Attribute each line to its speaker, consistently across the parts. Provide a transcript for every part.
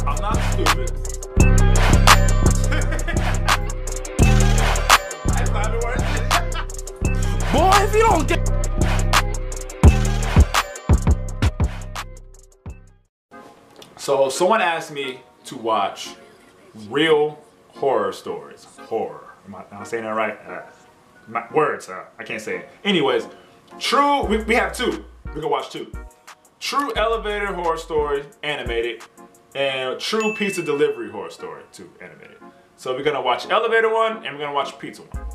Speaker 1: I'm not stupid. That's not the worst. Boy, if you don't get... So someone asked me to watch real horror stories. Horror. Am I saying that right? Words. I can't say it. Anyways, true. We have two. We can watch two. True elevator horror story, animated, and true pizza delivery horror story, too, animated. So we're gonna watch elevator one, and we're gonna watch pizza one.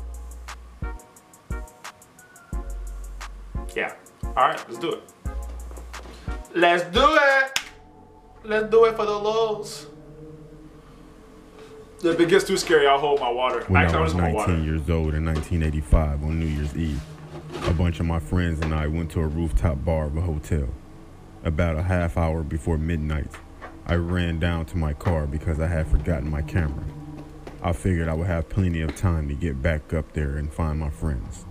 Speaker 1: Yeah. All right. Let's do it. Let's do it. Let's do it for the lows. If it gets too scary, I'll hold my water.
Speaker 2: When
Speaker 1: Actually,
Speaker 2: I was
Speaker 1: I'll just hold
Speaker 2: 19
Speaker 1: water.
Speaker 2: years old in 1985 on New Year's Eve, a bunch of my friends and I went to a rooftop bar of a hotel. About a half hour before midnight, I ran down to my car because I had forgotten my camera. I figured I would have plenty of time to get back up there and find my friends.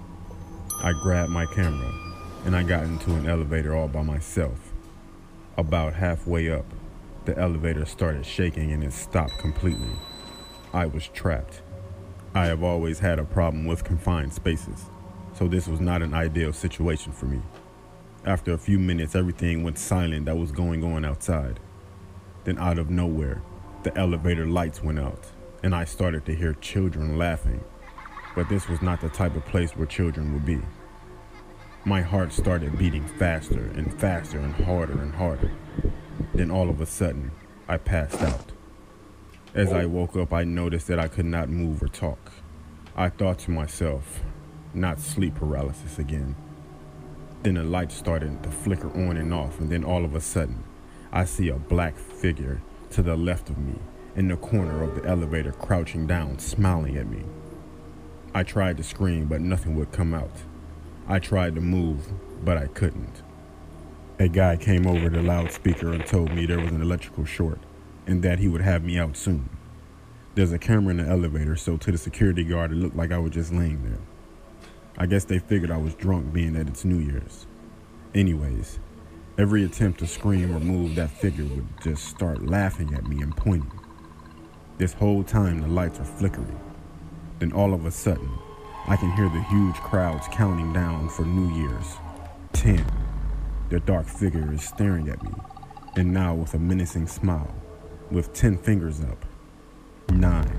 Speaker 2: I grabbed my camera and I got into an elevator all by myself. About halfway up, the elevator started shaking and it stopped completely. I was trapped. I have always had a problem with confined spaces, so this was not an ideal situation for me. After a few minutes, everything went silent that was going on outside. Then out of nowhere, the elevator lights went out, and I started to hear children laughing. But this was not the type of place where children would be. My heart started beating faster and faster and harder. Then all of a sudden, I passed out. As I woke up, I noticed that I could not move or talk. I thought to myself, not sleep paralysis again. Then the lights started to flicker on and off, and then all of a sudden, I see a black figure to the left of me, in the corner of the elevator, crouching down, smiling at me. I tried to scream, but nothing would come out. I tried to move, but I couldn't. A guy came over the loudspeaker and told me there was an electrical short, and that he would have me out soon. There's a camera in the elevator, so to the security guard it looked like I was just laying there. I guess they figured I was drunk, being that it's New Year's. Anyways, every attempt to scream or move, that figure would just start laughing at me and pointing. This whole time the lights are flickering. Then all of a sudden, I can hear the huge crowds counting down for New Year's. 10. The dark figure is staring at me, and now with a menacing smile, with 10 fingers up. 9.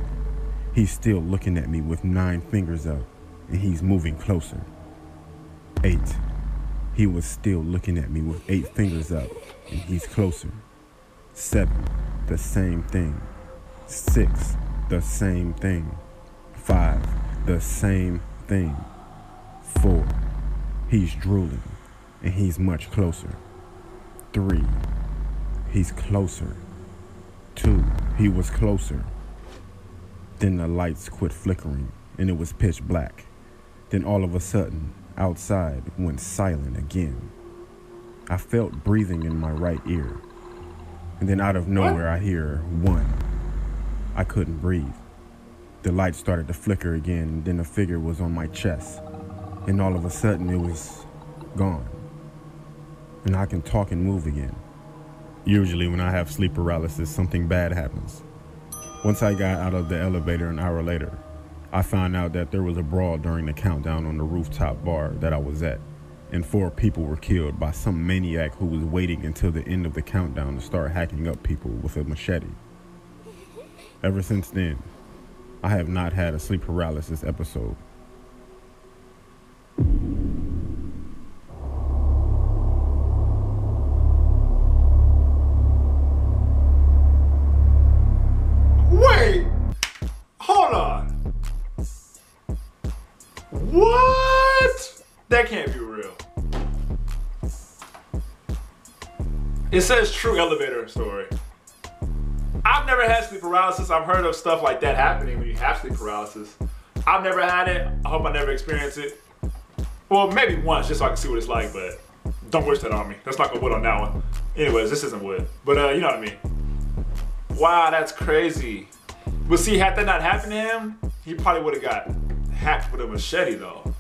Speaker 2: He's still looking at me with 9 fingers up, and he's moving closer. 8. He was still looking at me with 8 fingers up, and he's closer. 7. The same thing. 6. The same thing. 5. The same thing. 4. He's drooling, and he's much closer. 3. He's closer. 2. He was closer. Then the lights quit flickering, and it was pitch black. Then all of a sudden, outside went silent again. I felt breathing in my right ear. And then out of nowhere, I hear 1. I couldn't breathe. The light started to flicker again, and then the figure was on my chest. And all of a sudden, it was gone. And I can talk and move again. Usually when I have sleep paralysis, something bad happens. Once I got out of the elevator an hour later, I found out that there was a brawl during the countdown on the rooftop bar that I was at, and 4 people were killed by some maniac who was waiting until the end of the countdown to start hacking up people with a machete. Ever since then, I have not had a sleep paralysis episode.
Speaker 1: Wait! Hold on. What? That can't be real. It says true elevator story. I've never had sleep paralysis. I've heard of stuff like that happening when you have sleep paralysis. I've never had it. I hope I never experience it. Well, maybe once, just so I can see what it's like, but don't wish that on me. Let's not go wood on that one. Anyways, this isn't wood, but you know what I mean. Wow, that's crazy. But see, had that not happened to him, he probably would have got hacked with a machete though.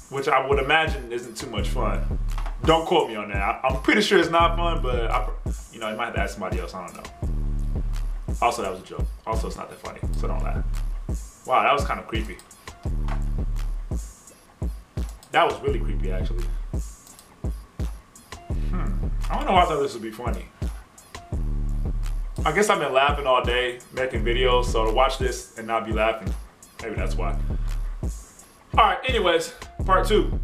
Speaker 1: Which I would imagine isn't too much fun. Don't quote me on that. I'm pretty sure it's not fun, but you might have to ask somebody else. I don't know. Also, that was a joke. Also, it's not that funny, so don't laugh. Wow, that was kind of creepy. That was really creepy, actually. I don't know why I thought this would be funny. I guess I've been laughing all day making videos, so to watch this and not be laughing, maybe that's why. All right, anyways, part 2.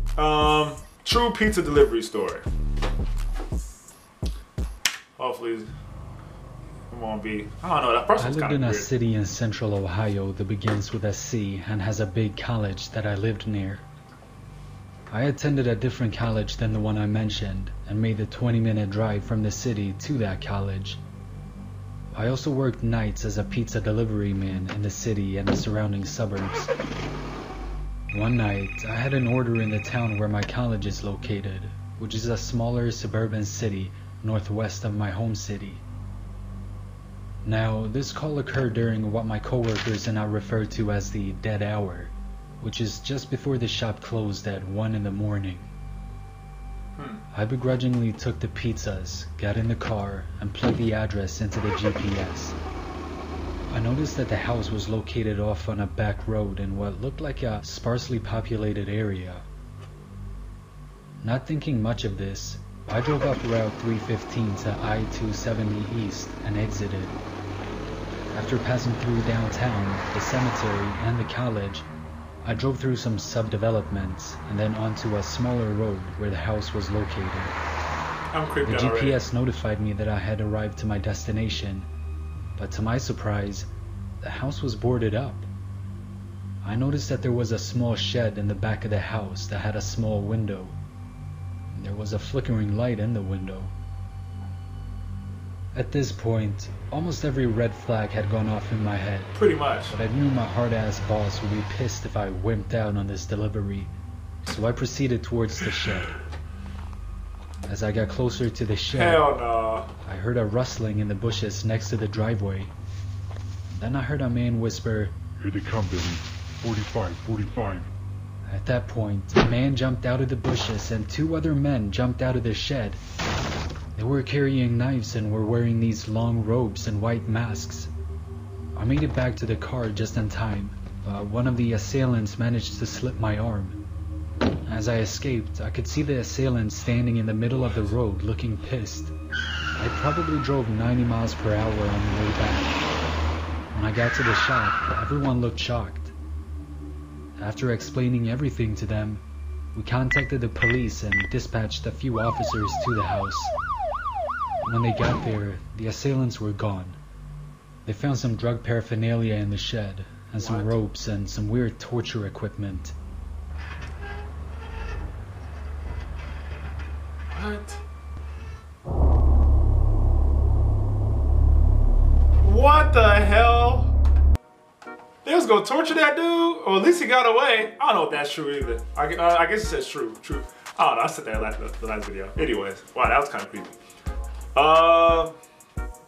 Speaker 1: True pizza delivery story. Hopefully, it won't be. I don't know. That first one's kind of weird.
Speaker 3: I lived in a city in central Ohio that begins with a C and has a big college that I lived near. I attended a different college than the one I mentioned and made the 20-minute drive from the city to that college. I also worked nights as a pizza delivery man in the city and the surrounding suburbs. One night, I had an order in the town where my college is located, which is a smaller suburban city northwest of my home city. Now, this call occurred during what my coworkers and I refer to as the dead hour, which is just before the shop closed at 1 in the morning. I begrudgingly took the pizzas, got in the car, and plugged the address into the GPS. I noticed that the house was located off on a back road in what looked like a sparsely populated area. Not thinking much of this, I drove up Route 315 to I-270 East and exited. After passing through downtown, the cemetery, and the college, I drove through some subdevelopments and then onto a smaller road where the house was located.
Speaker 1: I'm creeped
Speaker 3: The
Speaker 1: out already.
Speaker 3: GPS notified me that I had arrived to my destination, but to my surprise, the house was boarded up. I noticed that there was a small shed in the back of the house that had a small window. There was a flickering light in the window. At this point, almost every red flag had gone off in my head.
Speaker 1: Pretty much.
Speaker 3: But I knew my hard-ass boss would be pissed if I wimped out on this delivery, so I proceeded towards the shed. As I got closer to the shed,
Speaker 1: Hell no.
Speaker 3: I heard a rustling in the bushes next to the driveway. Then I heard a man whisper,
Speaker 4: "Here they come, Billy. 45, 45.
Speaker 3: At that point, a man jumped out of the bushes and 2 other men jumped out of the shed. They were carrying knives and were wearing these long robes and white masks. I made it back to the car just in time, but one of the assailants managed to slip my arm. As I escaped, I could see the assailant standing in the middle of the road looking pissed. I probably drove 90 miles per hour on the way back. When I got to the shop, everyone looked shocked. After explaining everything to them, we contacted the police and dispatched a few officers to the house. When they got there, the assailants were gone. They found some drug paraphernalia in the shed, and some ropes and some weird torture equipment.
Speaker 1: What? What the hell? They was gonna torture that dude? Or at least he got away. I don't know if that's true either. I guess it says true. I don't know, I said that in the last video. Anyways, wow, that was kind of creepy.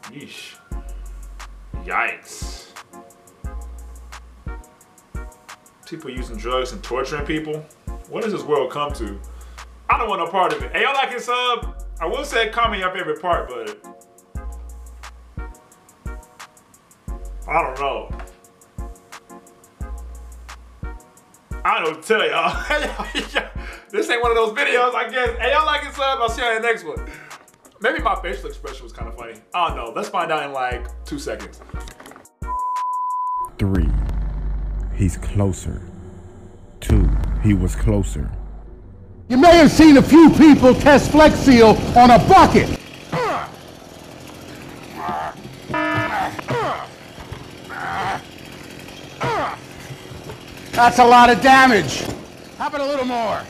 Speaker 1: Yeesh. Yikes. People using drugs and torturing people? What does this world come to? I don't want no part of it. Hey, y'all like and sub? I will say comment your favorite part, but I don't know. I don't tell y'all. This ain't one of those videos, I guess. Hey, y'all like and sub? I'll see y'all in the next one. Maybe my facial expression was kind of funny. I don't know. Let's find out in like 2 seconds.
Speaker 2: 3. He's closer. 2. He was closer.
Speaker 5: You may have seen a few people test Flex Seal on a bucket. That's a lot of damage. How about a little more?